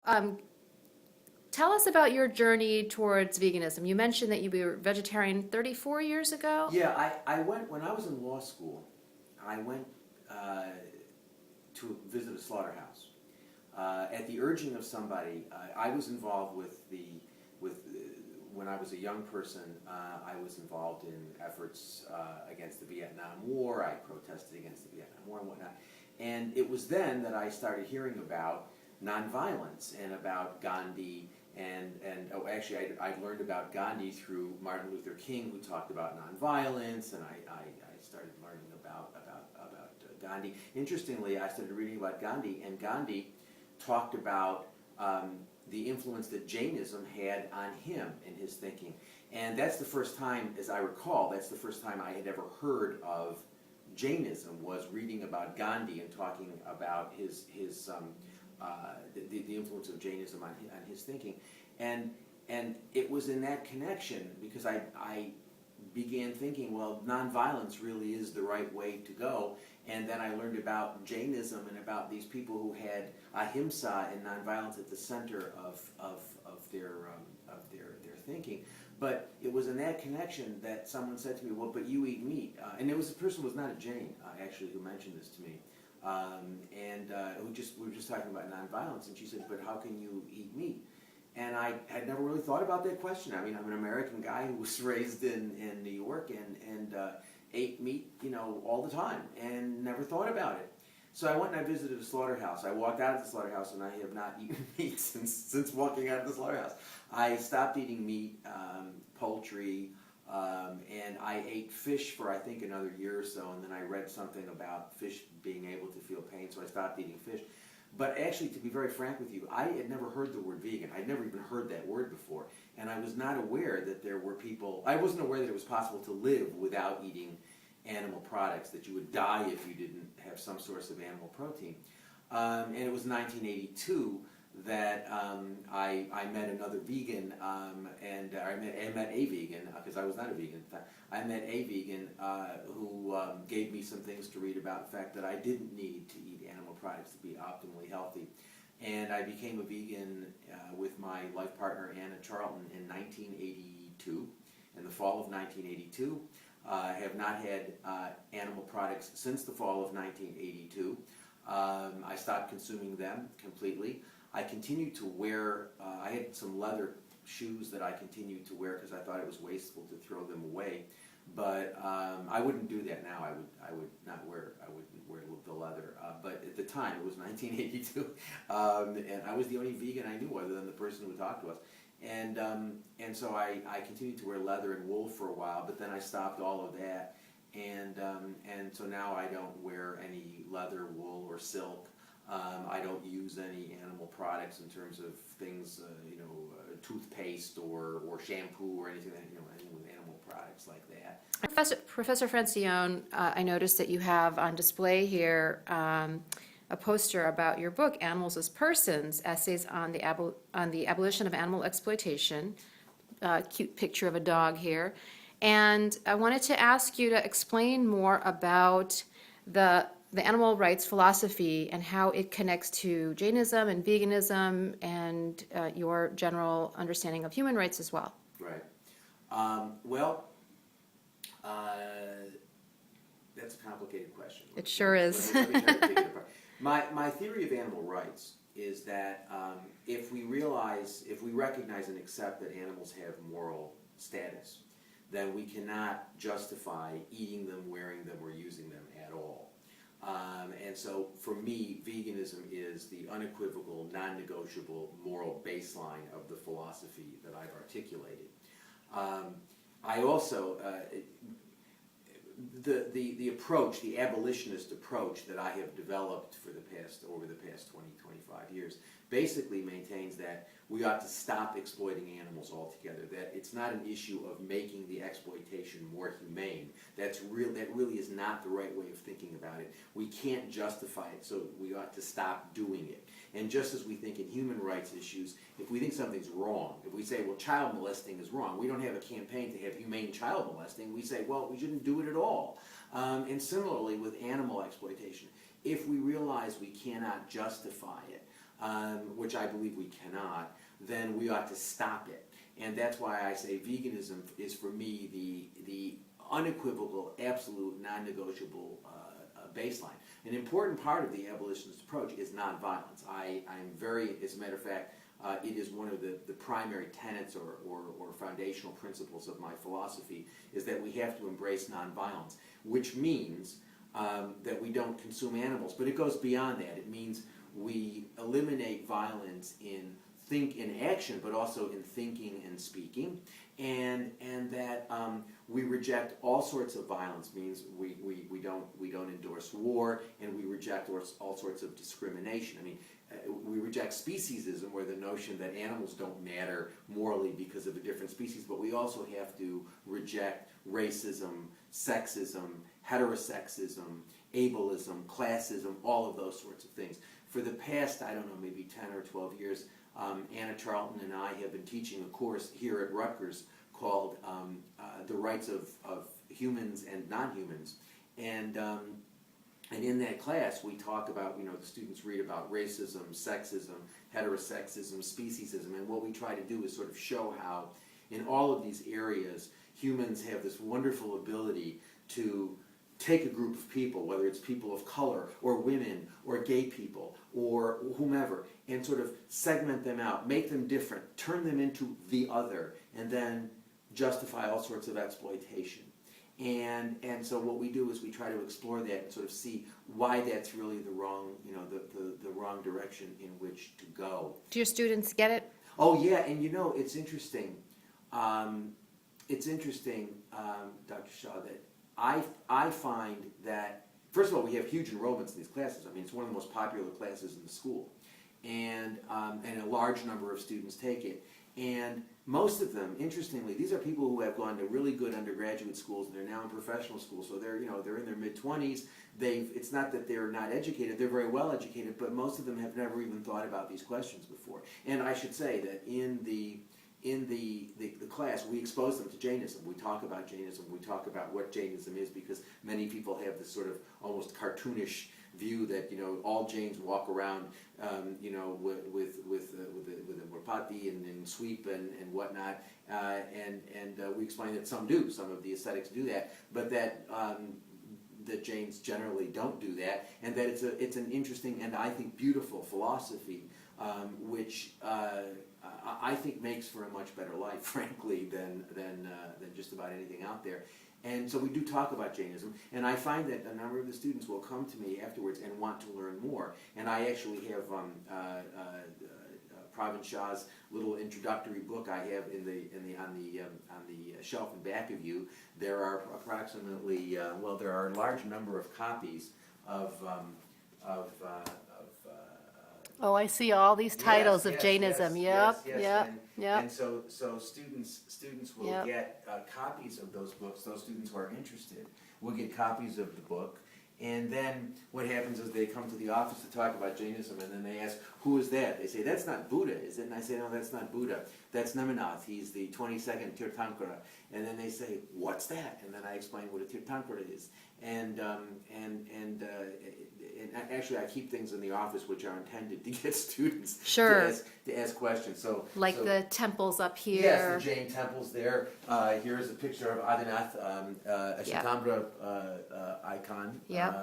Um, Tell us about your journey towards veganism. You mentioned that you were vegetarian 34 years ago. Yeah, I went, when I was in law school, I went uh, to visit a slaughterhouse. At the urging of somebody, I was involved when I was a young person, I was involved in efforts against the Vietnam War. I protested against the Vietnam War and whatnot. And it was then that I started hearing about nonviolence and about Gandhi. I learned about Gandhi through Martin Luther King, who talked about nonviolence, and I started learning about Gandhi. Interestingly, I started reading about Gandhi, and Gandhi talked about the influence that Jainism had on him in his thinking. And that's the first time, as I recall, that's the first time I had ever heard of Jainism, was reading about Gandhi and talking about the influence of Jainism on his thinking. And it was in that connection, because I began thinking, well, nonviolence really is the right way to go. And then I learned about Jainism and about these people who had ahimsa and nonviolence at the center of their thinking. But it was in that connection that someone said to me, well, but you eat meat. And it was a person who was not a Jain, actually, who mentioned this to me. We were just talking about nonviolence, and she said, but how can you eat meat? And I had never really thought about that question. I mean, I'm an American guy who was raised in New York and ate meat, all the time, and never thought about it. So I went and I visited a slaughterhouse. I walked out of the slaughterhouse, and I have not eaten meat since walking out of the slaughterhouse. I stopped eating meat, poultry, and I ate fish for, I think, another year or so, and then I read something about fish being able to feel pain, so I stopped eating fish. But actually, to be very frank with you, I had never heard the word vegan. I'd never even heard that word before. And I was not aware that there were people, I wasn't aware that it was possible to live without eating animal products, that you would die if you didn't have some source of animal protein. And it was 1982 that I met another vegan, I met a vegan, because I was not a vegan at the time. I met a vegan who gave me some things to read about the fact that I didn't need to eat animal products to be optimally healthy. And I became a vegan with my life partner, Anna Charlton, in 1982, in the fall of 1982. I have not had animal products since the fall of 1982. I stopped consuming them completely. I continued to wear, I had some leather shoes that I continued to wear because I thought it was wasteful to throw them away. But I wouldn't do that now. I wouldn't wear the leather. But at the time, it was 1982, and I was the only vegan I knew, other than the person who talked to us. And so I continued to wear leather and wool for a while, but then I stopped all of that. And so now I don't wear any leather, wool, or silk. I don't use any animal products in terms of things, toothpaste or shampoo or anything with animal products like that. Professor Francione, I noticed that you have on display here a poster about your book, Animals as Persons, Essays on the Abolition of Animal Exploitation. Cute picture of a dog here. And I wanted to ask you to explain more about the animal rights philosophy and how it connects to Jainism and veganism and your general understanding of human rights as well. Right. That's a complicated question. It sure is. Let me try to take it apart. My theory of animal rights is that if we recognize and accept that animals have moral status, then we cannot justify eating them, wearing them, or using them at all. And so for me, veganism is the unequivocal, non-negotiable moral baseline of the philosophy that I've articulated. I also, the approach, the abolitionist approach that I have developed over the past 20, 25 years, basically maintains that we ought to stop exploiting animals altogether, that it's not an issue of making the exploitation more humane. That really is not the right way of thinking about it. We can't justify it, so we ought to stop doing it. And just as we think in human rights issues, if we think something's wrong, if we say, well, child molesting is wrong, we don't have a campaign to have humane child molesting, we say, well, we shouldn't do it at all. And similarly with animal exploitation, if we realize we cannot justify it, which I believe we cannot, then we ought to stop it. And that's why I say veganism is for me the unequivocal, absolute, non-negotiable baseline. An important part of the abolitionist approach is nonviolence. I'm very, as a matter of fact, it is one of the primary tenets or foundational principles of my philosophy, is that we have to embrace nonviolence, which means that we don't consume animals. But it goes beyond that. It means we eliminate violence in action, but also in thinking and speaking, and that we reject all sorts of violence. Means we don't endorse war, and we reject all sorts of discrimination. I mean, we reject speciesism, where the notion that animals don't matter morally because of a different species, but we also have to reject racism, sexism, heterosexism, ableism, classism, all of those sorts of things. For the past, I don't know, maybe 10 or 12 years, Anna Charlton and I have been teaching a course here at Rutgers called The Rights of Humans and Non-Humans. And in that class, we talk about, the students read about racism, sexism, heterosexism, speciesism, and what we try to do is sort of show how, in all of these areas, humans have this wonderful ability to take a group of people, whether it's people of color, or women, or gay people, or whomever, and sort of segment them out, make them different, turn them into the other, and then justify all sorts of exploitation. And so what we do is we try to explore that and sort of see why that's really the wrong, the wrong direction in which to go. Do your students get it? Oh yeah, and it's interesting. Dr. Shaw, that I find that, first of all, we have huge enrollments in these classes. I mean, it's one of the most popular classes in the school, and a large number of students take it. And most of them, interestingly, these are people who have gone to really good undergraduate schools, and they're now in professional schools. So they're in their mid-20s. It's not that they're not educated; they're very well educated. But most of them have never even thought about these questions before. And I should say that in the class, we expose them to Jainism. We talk about Jainism. We talk about what Jainism is, because many people have this sort of almost cartoonish view that all Jains walk around with a murpati and sweep and whatnot, and we explain that some do. Some of the ascetics do that, but that Jains generally don't do that, and that it's an interesting and I think beautiful philosophy, which I think makes for a much better life, frankly, than just about anything out there. And so we do talk about Jainism, and I find that a number of the students will come to me afterwards and want to learn more. And I actually have Pravin Shah's little introductory book I have on the shelf in back of you. There are approximately there are a large number of copies of Oh, I see all these titles of yes, Jainism. yes, Yep, yes. yep, And, yep. and so students will Yep. get copies of those books. Those students who are interested will get copies of the book. And then what happens is they come to the office to talk about Jainism, and then they ask, who is that? They say, that's not Buddha, is it? And I say, no, that's not Buddha. That's Neminath. He's the 22nd Tirthankara. And then they say, what's that? And then I explain what a Tirthankara is. And actually, I keep things in the office which are intended to get students Sure. to ask questions. So The temples up here. yes, the Jain temples there. Here's a picture of Adinath, a Yep. Shikambra icon. Yep.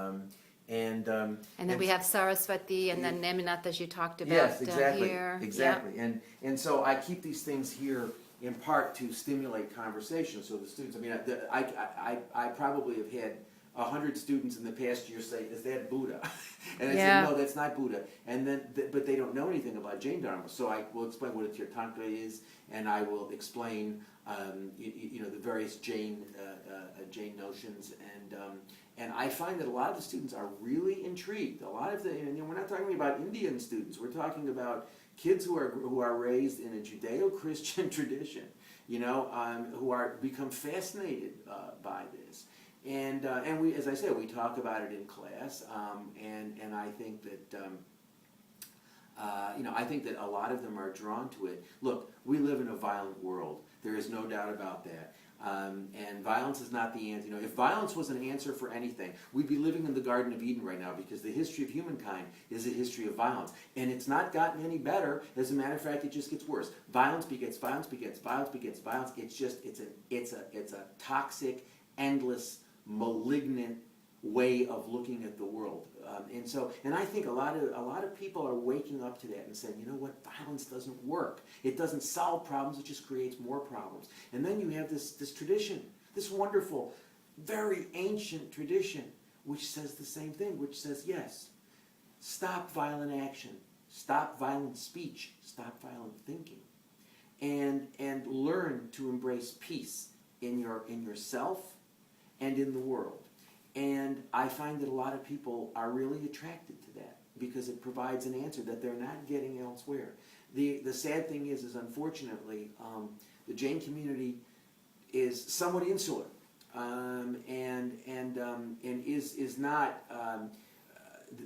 And And then we have Saraswati and then Neminath, as you talked about, yes, down exactly, here. exactly. And so I keep these things here in part to stimulate conversation. So the students, I mean, I probably have had 100 students in the past year say, is that Buddha? And I Yeah. say, no, that's not Buddha. And then, but they don't know anything about Jain Dharma. So I will explain what a Tirthankara is, and I will explain, the various Jain notions. And I find that a lot of the students are really intrigued. A lot of and we're not talking about Indian students. We're talking about kids who are raised in a Judeo-Christian tradition, who become fascinated by this. And we, as I said, we talk about it in class, and I think that I think that a lot of them are drawn to it. Look, we live in a violent world. There is no doubt about that. And violence is not the answer. You know, if violence was an answer for anything, we'd be living in the Garden of Eden right now, because the history of humankind is a history of violence. And it's not gotten any better. As a matter of fact, it just gets worse. Violence begets violence begets violence begets violence. It's a toxic, endless, malignant way of looking at the world. And I think a lot of people are waking up to that and saying, you know what, violence doesn't work. It doesn't solve problems, it just creates more problems. And then you have this tradition, this wonderful, very ancient tradition, which says the same thing, which says, yes, stop violent action, stop violent speech, stop violent thinking, and learn to embrace peace in yourself and in the world. And I find that a lot of people are really attracted to that, because it provides an answer that they're not getting elsewhere. The sad thing is unfortunately, the Jain community is somewhat insular, and is not.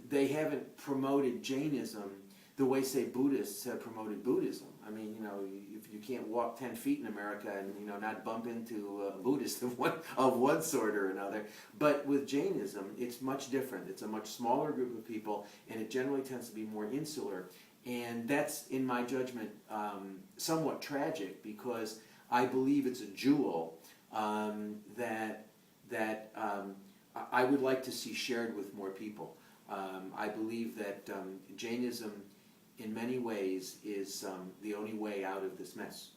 They haven't promoted Jainism the way, say, Buddhists have promoted Buddhism. I mean, you know, if you can't walk 10 feet in America and, you know, not bump into a Buddhist of one sort or another. But with Jainism, it's much different. It's a much smaller group of people, and it generally tends to be more insular. And that's, in my judgment, somewhat tragic, because I believe it's a jewel that I would like to see shared with more people. I believe that Jainism, in many ways, is the only way out of this mess.